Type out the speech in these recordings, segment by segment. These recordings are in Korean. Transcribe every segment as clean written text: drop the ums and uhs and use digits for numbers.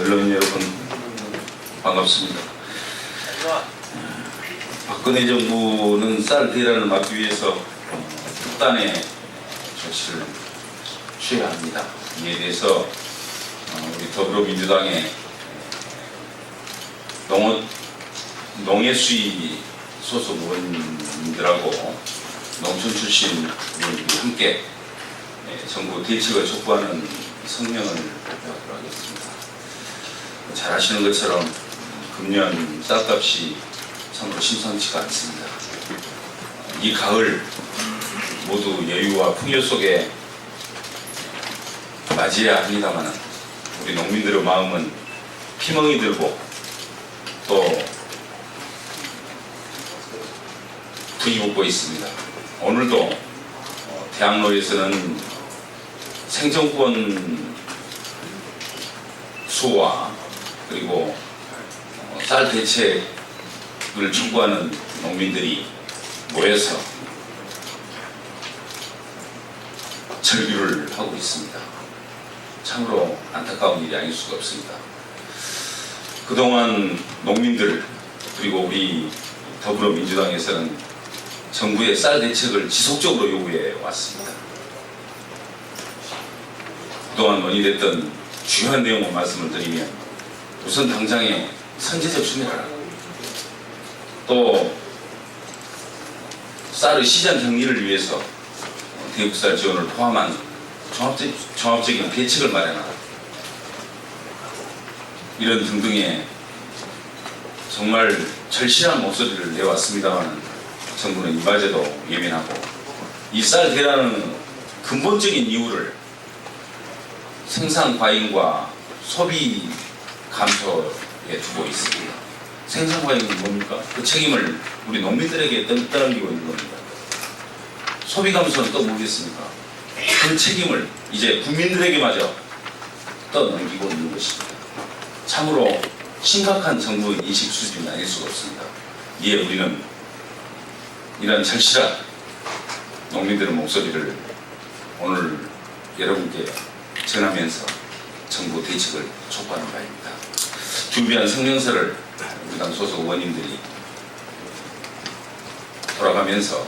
언론 여러분 반갑습니다. 박근혜 정부는 쌀 대란을 막기 위해서 극단의 조치를 취해야 합니다. 이에 대해서 우리 더불어민주당의 농해수위 소속 의원님들하고 농촌 출신 의원들이 함께 정부 대책을 촉구하는 성명을 발표하도록 하겠습니다. 잘 아시는 것처럼 금년 쌀값이 참으로 심상치가 않습니다. 이 가을 모두 여유와 풍요 속에 맞이해야 합니다만 우리 농민들의 마음은 피멍이 들고 또 분이 붙고 있습니다. 오늘도 대학로에서는 생존권 수호와 그리고 쌀 대책을 촉구하는 농민들이 모여서 절규를 하고 있습니다. 참으로 안타까운 일이 아닐 수가 없습니다. 그동안 농민들 그리고 우리 더불어민주당에서는 정부의 쌀 대책을 지속적으로 요구해 왔습니다. 그동안 논의됐던 중요한 내용을 말씀을 드리면 우선 당장에 선제적 수매하라, 또 쌀의 시장 격리를 위해서 대국살 지원을 포함한 종합적인 대책을 마련하라, 이런 등등의 정말 절실한 목소리를 내왔습니다만 정부는 이마저도 예민하고 이 쌀 대란은 근본적인 이유를 생산 과잉과 소비 감소에 두고 있습니다. 생산 과잉은 뭡니까? 그 책임을 우리 농민들에게 떠넘기고 있는 겁니다. 소비 감소는 또 뭐겠습니까? 그 책임을 이제 국민들에게마저 떠넘기고 있는 것입니다. 참으로 심각한 정부의 인식 수준이 아닐 수가 없습니다. 이에 우리는 이런 절실한 농민들의 목소리를 오늘 여러분께 전하면서 정부 대책을 촉구하는 바입니다. 준비한 성명서를 우리 당 소속 의원님들이 돌아가면서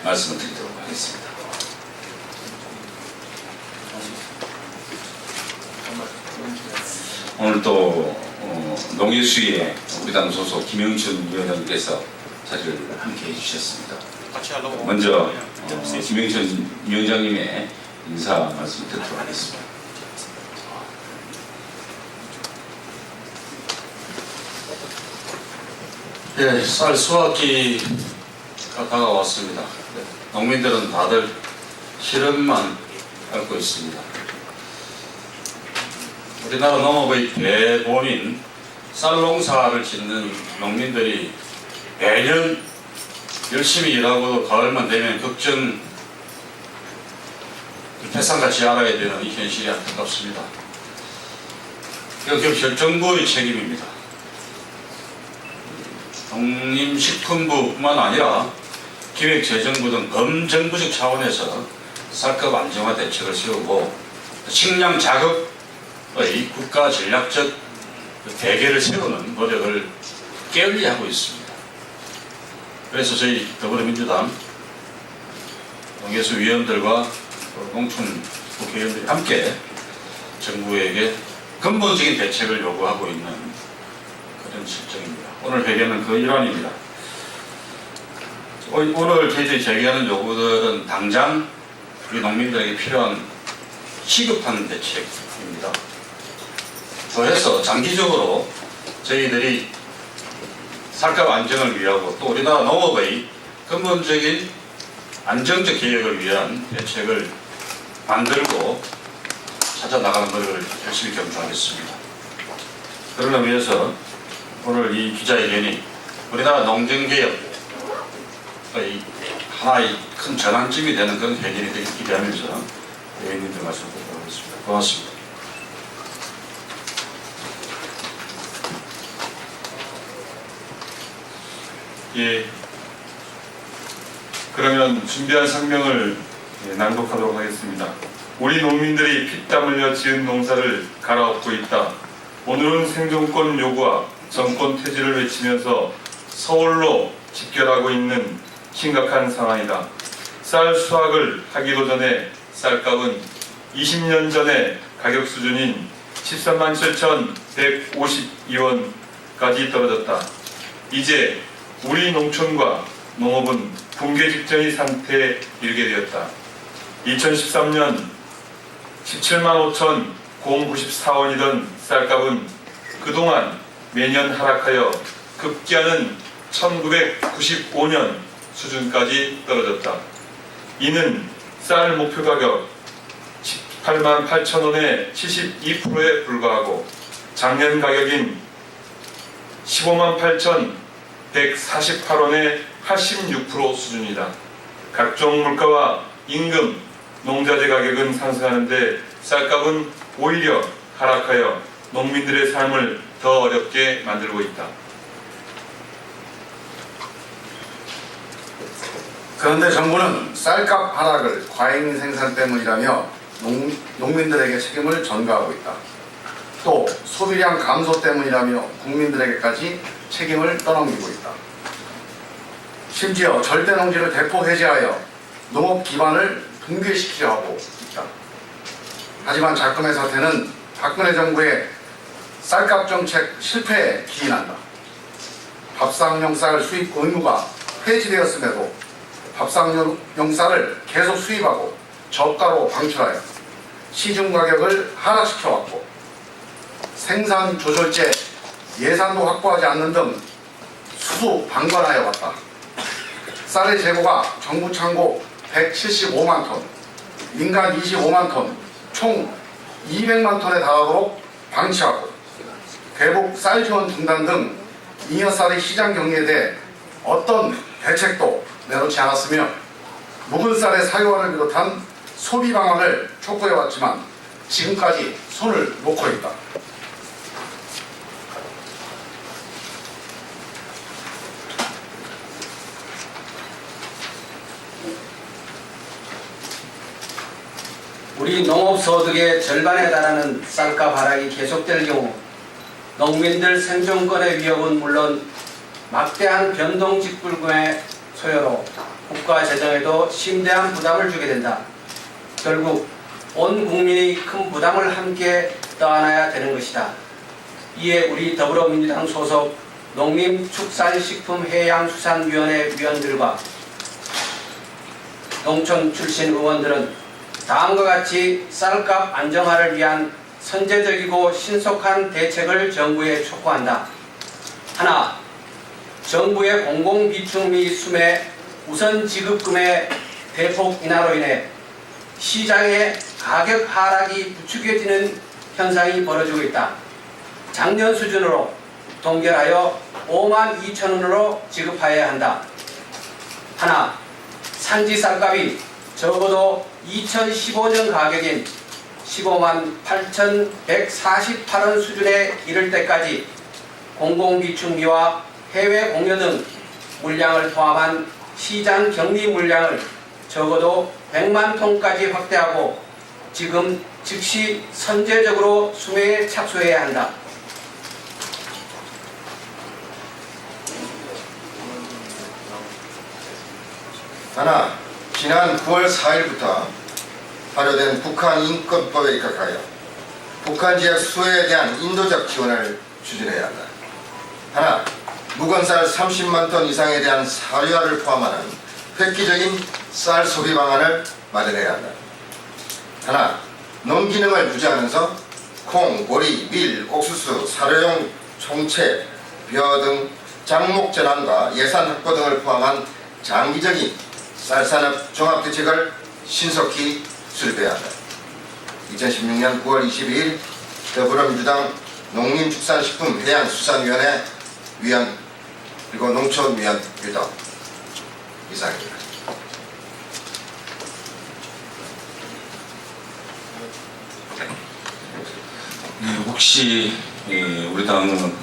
말씀을 드리도록 하겠습니다. 오늘 또 농해수위에 우리 당 소속 김영춘 위원장님께서 자리를 함께 해주셨습니다. 먼저 김영춘 위원장님의 인사 말씀 듣도록 하겠습니다. 예, 쌀 수확기가 다가왔습니다. 농민들은 다들 시름만 앓고 있습니다. 우리나라 농업의 대본인 쌀농사를 짓는 농민들이 매년 열심히 일하고 가을만 되면 걱정 태산같이 알아야 되는 이 현실이 안타깝습니다. 이건 정부의 책임입니다. 농림식품부뿐만 아니라 기획재정부 등 범정부적 차원에서 쌀값 안정화 대책을 세우고 식량 자급의 국가 전략적 대계를 세우는 노력을 게을리 하고 있습니다. 그래서 저희 더불어민주당 농해수 위원들과 농촌 국회의원들이 함께 정부에게 근본적인 대책을 요구하고 있는 그런 실정입니다. 오늘 회견은 그 일환입니다. 오늘 저희들이 제기하는 요구들은 당장 우리 농민들에게 필요한 시급한 대책입니다. 더해서 장기적으로 저희들이 쌀값 안정을 위하고 또 우리나라 농업의 근본적인 안정적 개혁을 위한 대책을 만들고 찾아나가는 노력을 열심히 경주하겠습니다. 그러기 위해서 오늘 이 기자회견이 우리나라 농정개혁의 하나의 큰 전환점이 되는 그런 회견이 되길 기대하면서 의원님들 말씀 듣도록 하겠습니다. 고맙습니다. 예. 그러면 준비한 성명을 낭독하도록 하겠습니다. 우리 농민들이 피땀 흘려 지은 농사를 갈아엎고 있다. 오늘은 생존권 요구와 정권 퇴진을 외치면서 서울로 집결하고 있는 심각한 상황이다. 쌀 수확을 하기도 전에 쌀값은 20년 전의 가격 수준인 13만 7,152원까지 떨어졌다. 이제 우리 농촌과 농업은 붕괴 직전의 상태에 이르게 되었다. 2013년 17만 5,094원이던 쌀값은 그동안 매년 하락하여 급기야는 1995년 수준까지 떨어졌다. 이는 쌀 목표 가격 18만 8천원의 72%에 불과하고 작년 가격인 15만 8,148원의 86% 수준이다. 각종 물가와 임금, 농자재 가격은 상승하는데 쌀값은 오히려 하락하여 농민들의 삶을 더 어렵게 만들고 있다. 그런데 정부는 쌀값 하락을 과잉 생산 때문이라며 농민들에게 책임을 전가하고 있다. 또 소비량 감소 때문이라며 국민들에게까지 책임을 떠넘기고 있다. 심지어 절대농지를 대폭 해제하여 농업 기반을 붕괴시키려 하고 있다. 하지만 작금의 사태는 박근혜 정부의 쌀값 정책 실패에 기인한다. 밥상용 쌀 수입 의무가 폐지되었음에도 밥상용 쌀을 계속 수입하고 저가로 방출하여 시중 가격을 하락시켜왔고 생산 조절제 예산도 확보하지 않는 등 수도 방관하여 왔다. 쌀의 재고가 정부 창고 175만 톤, 민간 25만 톤, 총 200만 톤에 달하도록 방치하고 대북 쌀 지원 중단 등 잉여 쌀의 시장 경기에 대해 어떤 대책도 내놓지 않았으며 묵은 쌀의 사유화를 비롯한 소비 방안을 촉구해왔지만 지금까지 손을 놓고 있다. 우리 농업소득의 절반에 달하는 쌀값 하락이 계속될 경우 농민들 생존권의 위협은 물론 막대한 변동직불금의 소요로 국가 재정에도 심대한 부담을 주게 된다. 결국 온 국민이 큰 부담을 함께 떠안아야 되는 것이다. 이에 우리 더불어민주당 소속 농림축산식품해양수산위원회 위원들과 농촌 출신 의원들은 다음과 같이 쌀값 안정화를 위한 선제적이고 신속한 대책을 정부에 촉구한다. 하나, 정부의 공공비축 및 수매 우선 지급금의 대폭 인하로 인해 시장의 가격 하락이 부추겨지는 현상이 벌어지고 있다. 작년 수준으로 동결하여 5만 2천 원으로 지급하여야 한다. 하나, 산지 쌀값이 적어도 2015년 가격인 15만 8,148원 수준에 이를 때까지 공공비축미와 해외 공여 등 물량을 포함한 시장 격리 물량을 적어도 100만 톤까지 확대하고 지금 즉시 선제적으로 수매에 착수해야 한다. 하나, 지난 9월 4일부터 발효된 북한 인권법에 입각하여 북한 지역 수혜에 대한 인도적 지원을 추진해야 한다. 하나, 묵은 쌀 30만 톤 이상에 대한 사료화를 포함하는 획기적인 쌀 소비 방안을 마련해야 한다. 하나, 농기능을 유지하면서 콩, 보리, 밀, 옥수수, 사료용 총채, 벼 등 작목 전환과 예산 확보 등을 포함한 장기적인 쌀산업 종합대책을 신속히 수립해야 한다. 2016년 9월 22일 더불어민주당 농림축산식품해양수산위원회 위원 그리고 농촌위원 유덕 이상입니다. 네, 혹시 우리 당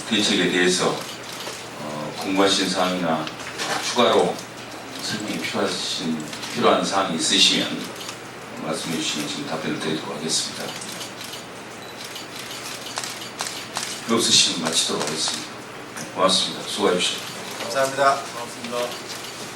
대책에 대해서 궁금하신 사항이나 추가로 설명이 필요한 사항이 있으시면 말씀해 주시면 지금 답변을 드리도록 하겠습니다. 없으시면 마치도록 하겠습니다. 고맙습니다. 수고해 주십시오. 감사합니다. 고맙습니다.